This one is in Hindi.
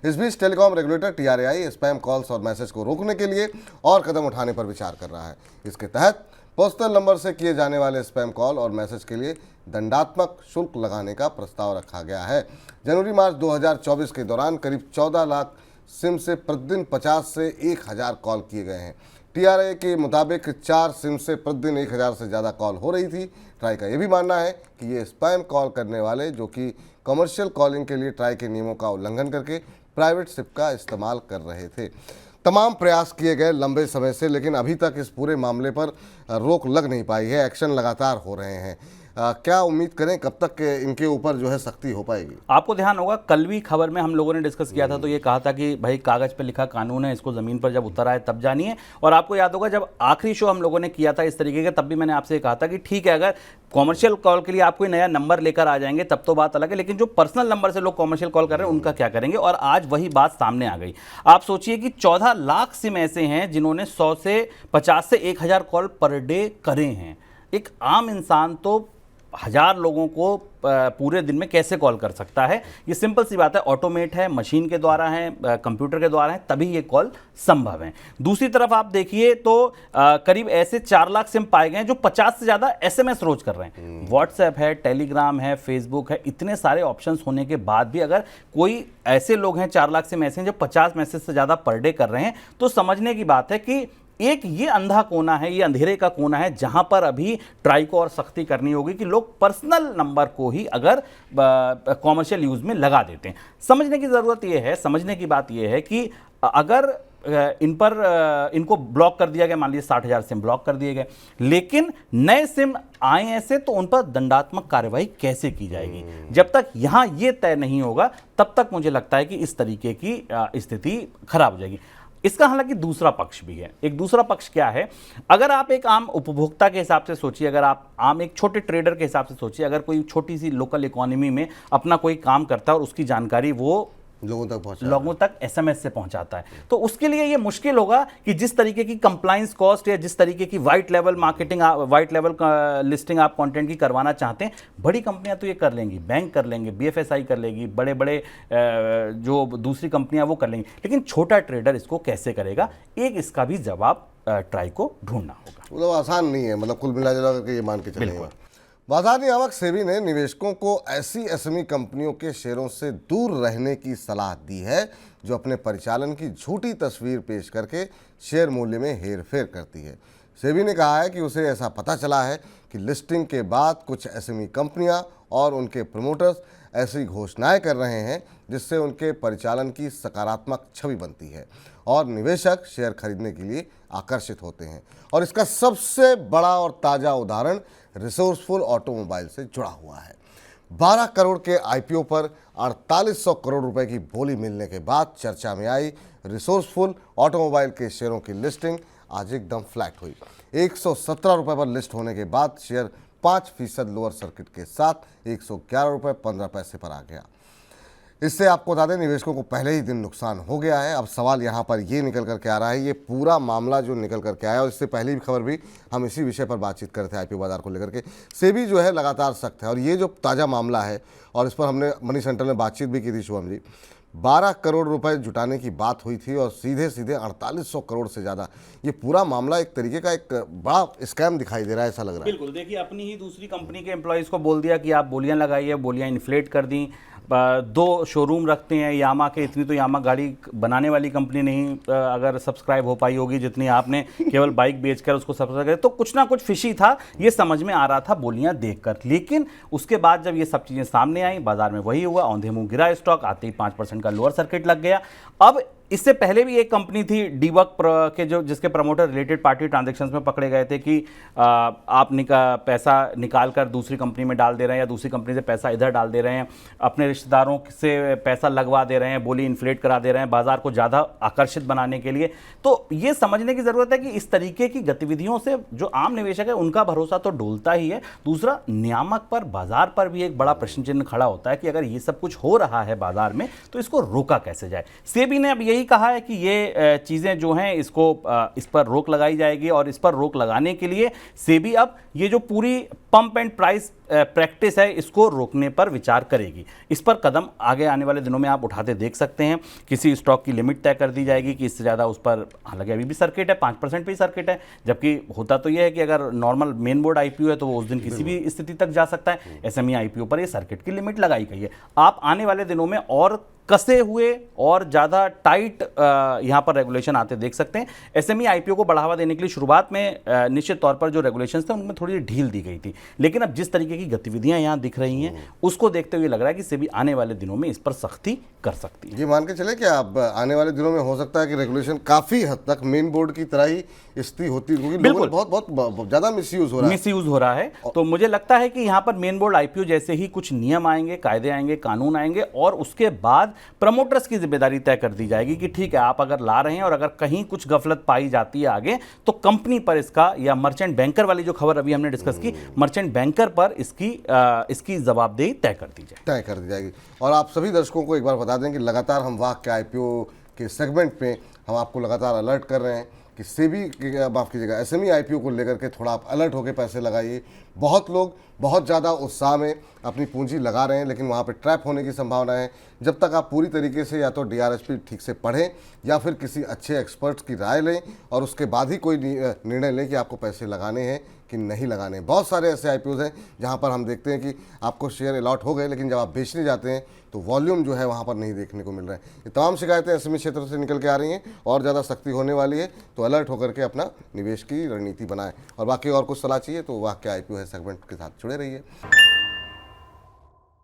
इस बीच telecom regulator TRAI spam calls और मैसेज को रोकने के लिए और कदम उठाने पर विचार कर रहा है। इसके तहत पर्सनल नंबर से किए जाने वाले स्पैम कॉल और मैसेज के लिए दंडात्मक शुल्क लगाने का प्रस्ताव रखा गया है। जनवरी मार्च 2024 के दौरान करीब 14 लाख सिम से प्रतिदिन 50 से 1000 कॉल किए गए हैं। TRAI के मुताबिक 4 सिम से प्रतिदिन 1000 से ज़्यादा कॉल हो रही थी। ट्राई का यह भी मानना है कि ये स्पैम कॉल करने वाले जो कि कमर्शियल कॉलिंग के लिए ट्राई के नियमों का उल्लंघन करके प्राइवेट सिम का इस्तेमाल कर रहे थे। तमाम प्रयास किए गए लंबे समय से, लेकिन अभी तक इस पूरे मामले पर रोक लग नहीं पाई है। एक्शन लगातार हो रहे हैं। क्या उम्मीद करें कब तक इनके ऊपर जो है सख्ती हो पाएगी? आपको ध्यान होगा कल भी खबर में हम लोगों ने डिस्कस किया था, तो ये कहा था कि भाई कागज पे लिखा कानून है, इसको जमीन पर जब उतर आए तब जानिए। और आपको याद होगा जब आखिरी शो हम लोगों ने किया था इस तरीके का, तब भी मैंने आपसे कहा था कि ठीक है, अगर कॉमर्शियल कॉल के लिए आप कोई नया नंबर लेकर आ जाएंगे तब तो बात अलग है, लेकिन जो पर्सनल नंबर से लोग कॉमर्शियल कॉल कर रहे हैं उनका क्या करेंगे? और आज वही बात सामने आ गई। आप सोचिए कि 14 लाख सिम ऐसे हैं जिन्होंने 100 से 50 से 1000 कॉल पर डे करे हैं। एक आम इंसान तो 1000 लोगों को पूरे दिन में कैसे कॉल कर सकता है? ये सिंपल सी बात है, ऑटोमेट है, मशीन के द्वारा है, कंप्यूटर के द्वारा है, तभी ये कॉल संभव है। दूसरी तरफ आप देखिए तो करीब ऐसे 4 लाख सिम पाए गए हैं जो 50 से ज़्यादा SMS रोज कर रहे हैं। व्हाट्सएप है, टेलीग्राम है, फेसबुक है, इतने सारे ऑप्शंस होने के बाद भी अगर कोई ऐसे लोग हैं, 4 लाख सिम ऐसे हैं जो 50 मैसेज से ज़्यादा पर डे कर रहे हैं, तो समझने की बात है कि एक ये अंधा कोना है, ये अंधेरे का कोना है जहां पर अभी ट्राई को और सख्ती करनी होगी कि लोग पर्सनल नंबर को ही अगर कॉमर्शियल यूज में लगा देते हैं। समझने की जरूरत यह है, समझने की बात यह है कि अगर इन पर इनको ब्लॉक कर दिया गया, मान लीजिए 60,000 सिम ब्लॉक कर दिए गए, लेकिन नए सिम आए ऐसे, तो उन पर दंडात्मक कार्रवाई कैसे की जाएगी? जब तक यहां ये तय नहीं होगा तब तक मुझे लगता है कि इस तरीके की स्थिति खराब हो जाएगी। इसका हालांकि दूसरा पक्ष भी है। एक दूसरा पक्ष क्या है? अगर आप एक आम उपभोक्ता के हिसाब से सोचिए, अगर आप आम एक छोटे ट्रेडर के हिसाब से सोचिए, अगर कोई छोटी सी लोकल इकोनॉमी में अपना कोई काम करता है और उसकी जानकारी वो लोगों तक SMS से पहुंचाता है, तो उसके लिए ये मुश्किल होगा कि जिस तरीके की कंप्लायंस कॉस्ट या जिस तरीके की white level marketing, white level listing आप कंटेंट की करवाना चाहते हैं, बड़ी कंपनियां तो ये कर लेंगी, बैंक कर लेंगे, BFSI कर लेगी, बड़े बड़े जो दूसरी कंपनियां वो कर लेंगी, लेकिन छोटा ट्रेडर इसको कैसे करेगा? एक इसका भी जवाब ट्राई को ढूंढना होगा। मतलब आसान नहीं है, मतलब कुल मिला जुला करके ये मान के चलेंगे। बाजार नियामक सेबी ने निवेशकों को ऐसी SME कंपनियों के शेयरों से दूर रहने की सलाह दी है जो अपने परिचालन की झूठी तस्वीर पेश करके शेयर मूल्य में हेरफेर करती है। सेबी ने कहा है कि उसे ऐसा पता चला है कि लिस्टिंग के बाद कुछ SME कंपनियां और उनके प्रमोटर्स ऐसी घोषणाएं कर रहे हैं जिससे उनके परिचालन की सकारात्मक छवि बनती है और निवेशक शेयर खरीदने के लिए आकर्षित होते हैं। और इसका सबसे बड़ा और ताज़ा उदाहरण रिसोर्सफुल ऑटोमोबाइल से जुड़ा हुआ है। 12 करोड़ के IPO पर 4800 करोड़ रुपए की बोली मिलने के बाद चर्चा में आई रिसोर्सफुल ऑटोमोबाइल के शेयरों की लिस्टिंग आज एकदम फ्लैट हुई। 117 रुपए पर लिस्ट होने के बाद शेयर 5% लोअर सर्किट के साथ 111 रुपये 15 पैसे पर आ गया। इससे आपको बता दें निवेशकों को पहले ही दिन नुकसान हो गया है। अब सवाल यहाँ पर ये निकल करके आ रहा है, ये पूरा मामला जो निकल करके आया, और इससे पहले भी खबर भी हम इसी विषय पर बातचीत करते हैं IPO बाजार को लेकर के। सेबी जो है लगातार सख्त है और ये जो ताज़ा मामला है, और इस पर हमने मनी सेंटर में बातचीत भी की थी शुभम जी। 12 करोड़ रुपए जुटाने की बात हुई थी और सीधे सीधे 4800 करोड़ से ज़्यादा, ये पूरा मामला एक तरीके का एक बड़ा स्कैम दिखाई दे रहा है, ऐसा लग रहा है। बिल्कुल, देखिए अपनी ही दूसरी कंपनी के एम्प्लॉयज़ को बोल दिया कि आप बोलियां लगाइए, बोलियां इन्फ्लेट कर दी। 2 शोरूम रखते हैं यामा के, इतनी तो यामा गाड़ी बनाने वाली कंपनी नहीं अगर सब्सक्राइब हो पाई होगी जितनी आपने केवल बाइक बेचकर उसको सब्सक्राइब कर, तो कुछ ना कुछ फिशी था, ये समझ में आ रहा था बोलियां देखकर। लेकिन उसके बाद जब ये सब चीज़ें सामने आई, बाजार में वही हुआ, औंधे मुंह गिरा स्टॉक, आते ही 5% का लोअर सर्किट लग गया। अब इससे पहले भी एक कंपनी थी डीवर्क के जो जिसके प्रमोटर रिलेटेड पार्टी ट्रांजैक्शंस में पकड़े गए थे कि आप पैसा निकाल कर दूसरी कंपनी में डाल दे रहे हैं या दूसरी कंपनी से पैसा इधर डाल दे रहे हैं, अपने रिश्तेदारों से पैसा लगवा दे रहे हैं, बोली इन्फ्लेट करा दे रहे हैं बाजार को ज़्यादा आकर्षित बनाने के लिए। तो ये समझने की ज़रूरत है कि इस तरीके की गतिविधियों से जो आम निवेशक है उनका भरोसा तो डोलता ही है, दूसरा नियामक पर, बाजार पर भी एक बड़ा प्रश्न चिन्ह खड़ा होता है कि अगर ये सब कुछ हो रहा है बाजार में तो इसको रोका कैसे जाए। सेबी ने अब यही यही कहा है कि ये चीज़ें जो हैं इसको इस पर रोक लगाई जाएगी और इस पर रोक लगाने के लिए सेबी अब ये जो पूरी पंप एंड प्राइस प्रैक्टिस है इसको रोकने पर विचार करेगी। इस पर कदम आगे आने वाले दिनों में आप उठाते देख सकते हैं। किसी स्टॉक की लिमिट तय कर दी जाएगी कि इससे ज़्यादा उस पर, हालांकि अभी भी सर्किट है, 5% पे ही सर्किट है, जबकि होता तो यह है कि अगर नॉर्मल मेन बोर्ड आईपीओ है तो वो उस दिन किसी भी स्थिति तक जा सकता है। एसएमई आईपीओ पर ये सर्किट की लिमिट लगाई गई है। आप आने वाले दिनों में और कसे हुए और ज़्यादा टाइट यहाँ पर रेगुलेशन आते देख सकते हैं। एसएमई आईपीओ को बढ़ावा देने के लिए शुरुआत में निश्चित तौर पर जो रेगुलेशंस थे उनमें थोड़ी ढील दी गई थी, लेकिन अब जिस तरीके की गतिविधियां यहाँ दिख रही हैं उसको देखते हुए लग रहा है कि सेबी आने वाले दिनों में इस पर सख्ती कर सकती है। ये मान के चले कि अब आने वाले दिनों में हो सकता है कि रेगुलेशन काफ़ी हद तक मेन बोर्ड की तरह ही स्थिति होती, क्योंकि लोगों ने बहुत ज़्यादा मिसयूज़ हो रहा है। तो मुझे लगता है कि यहाँ पर मेन बोर्ड आईपीओ जैसे ही कुछ नियम आएंगे, कायदे आएंगे, कानून आएंगे और उसके बाद प्रमोटर्स की जिम्मेदारी तय कर दी जाएगी कि ठीक है आप अगर ला रहे हैं और अगर कहीं कुछ गफलत पाई जाती है आगे तो कंपनी पर इसका, या मर्चेंट बैंकर वाली जो खबर अभी हमने डिस्कस की, मर्चेंट बैंकर पर इसकी जवाबदेही तय कर दी जाएगी। और आप सभी दर्शकों को एक बार बता दें कि लगातार हम वाह के आईपीओ के सेगमेंट में हम आपको लगातार अलर्ट कर रहे हैं कि सेबी माफ़ कीजिएगा एसएमई आईपीओ को लेकर के थोड़ा आप अलर्ट होकर पैसे लगाइए। बहुत लोग बहुत ज़्यादा उत्साह में अपनी पूंजी लगा रहे हैं, लेकिन वहाँ पे ट्रैप होने की संभावना है। जब तक आप पूरी तरीके से या तो डीआरएसपी ठीक से पढ़ें या फिर किसी अच्छे एक्सपर्ट्स की राय लें और उसके बाद ही कोई निर्णय लें कि आपको पैसे लगाने हैं कि नहीं लगाने। बहुत सारे ऐसे आईपीओज हैं जहाँ पर हम देखते हैं कि आपको शेयर अलॉट हो गए, लेकिन जब आप बेचने जाते हैं तो वॉल्यूम जो है वहाँ पर नहीं देखने को मिल रहा है। ये तमाम शिकायतें एसएमई क्षेत्र से निकल के आ रही हैं और ज़्यादा सख्ती होने वाली है, तो अलर्ट होकर के अपना निवेश की रणनीति बनाएं। और बाकी और कुछ सलाह चाहिए तो वाह के आईपीओ है सेगमेंट के साथ जुड़े रहिए।